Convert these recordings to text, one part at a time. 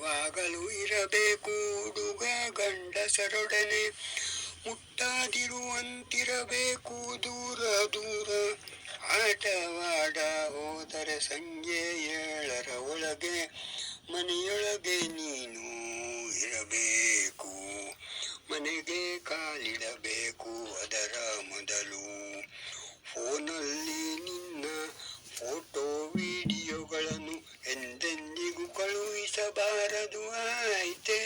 ಯಾವಾಗಲೂ ಇರಬೇಕು ಹುಡುಗ ಗಂಡಸರೊಡನೆ, ಮುಟ್ಟಾದಿರುವಂತಿರಬೇಕು ದೂರ ದೂರ. ಆಟವಾಡ ಹೋದರೆ ಸಂಜೆ 7ರ ಒಳಗೆ ಮನೆಯೊಳಗೆ ನೀನು ಇರಬೇಕು. ಮನೆಗೆ ಕಾಲಿಡಬೇಕು ಅದರ ಮೊದಲು. ಫೋನಲ್ಲಿ ನಿನ್ನ ಫೋಟೋ ವಿಡಿಯೋಗಳನ್ನು ಎಂದೆಂದಿಗೂ ಕಳುಹಿಸಬಾರದು, ಆಯ್ತೆ?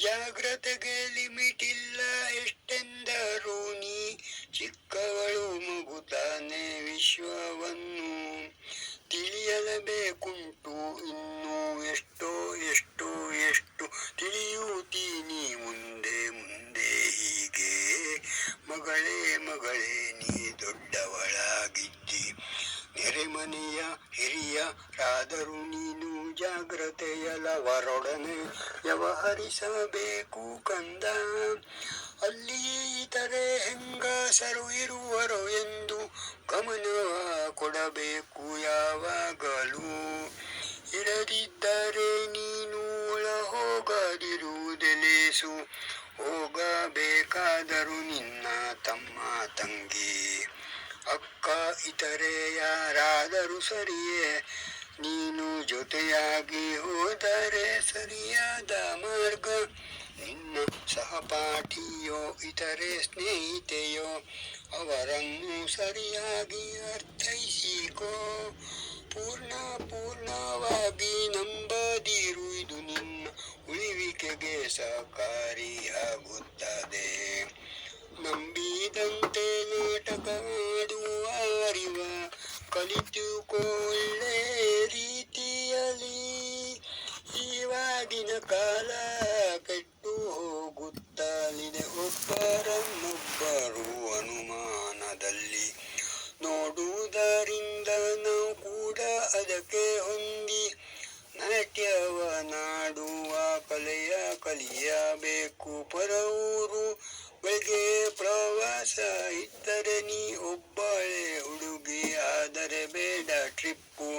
ಜಾಗ್ರತೆಗೆ ಲಿಮಿಟ್ ಇಲ್ಲ ಎಷ್ಟೆಂದರೂ ನೀ ಚಿಕ್ಕವಳು, ಮಗು ತಾನೆ, ವಿಶ್ವವನ್ನು ತಿಳಿಯಲೇಬೇಕುಂಟು ಇನ್ನೂ ಎಷ್ಟೋ ಎಷ್ಟೋ ಎಷ್ಟು ತಿಳಿಯುತ್ತೀನಿ ಮುಂದೆ ಮುಂದೆ ಹೀಗೆ. ಮಗಳೇ ಮಗಳೇ ನೀ ದೊಡ್ಡವಳಾಗಿದ್ದಿ, ನೆರೆಮನೆಯ ಹಿರಿಯರಾದರೂ ನೀನು ಜಾಗ್ರತೆಯಲ್ಲವರೊಡನೆ ವ್ಯವಹರಿಸಬೇಕು ಕಂದ. ಅಲ್ಲಿ ಇತರೆ ಹೆಂಗಸರು ಇರುವರು ಎಂದು ಗಮನವ ಕೊಡಬೇಕು ಯಾವಾಗಲೂ. ಇರದಿದ್ದರೆ ನೀನು ಒಳ ಹೋಗದಿರುವುದೇ ಲೇಸು. ಹೋಗಬೇಕಾದರೂ ನಿನ್ನ ತಮ್ಮ ತಂಗಿ ಅಕ್ಕ ಇತರೆ ಯಾರಾದರೂ ಸರಿಯೇ, ನೀನು ಜೊತೆಯಾಗಿ ಹೋದರೆ ಸರಿಯಾದ ಮಾರ್ಗ. ನಿನ್ನ ಸಹಪಾಠಿಯೋ ಇತರೆ ಸ್ನೇಹಿತೆಯೋ ಅವರನ್ನು ಸರಿಯಾಗಿ ಅರ್ಥೈಸಿಕೋ. ಪೂರ್ಣವಾಗಿ ನಂಬದಿರು, ಇದು ನಿನ್ನ ಉಳಿವಿಕೆಗೆ ಸಹಕಾರಿಯಾಗುತ್ತದೆ. ನಂಬಿದಂತೆ ನಾಟಕ ಆಡುವ ಅರಿವ ಕಲಿತುಕೋ ಒಳ್ಳೆ ರೀತಿಯಲ್ಲಿ. ಇವಾಗಿನ ಕಾಲ ಕೆಟ್ಟು ಹೋಗುತ್ತಲಿದೆ, ಒಬ್ಬರನ್ನೊಬ್ಬರು ಅನುಮಾನದಲ್ಲಿ ನೋಡುವುದರಿಂದ ನಾವು ಕೂಡ ಅದಕ್ಕೆ ಹೊಂದಿ ನಾಟ್ಯವನ್ನಾಡುವ ಕಲೆಯ ಕಲಿಯಬೇಕು. ಪರವೂರುಗಳಿಗೆ ಪ್ರವಾಸ ಇದ್ದರೆ ನೀ ಒಬ್ಬಳೇ ಹುಡುಗಿ ಆದರೆ ಬೇಡ ಟ್ರಿಪ್ಪು.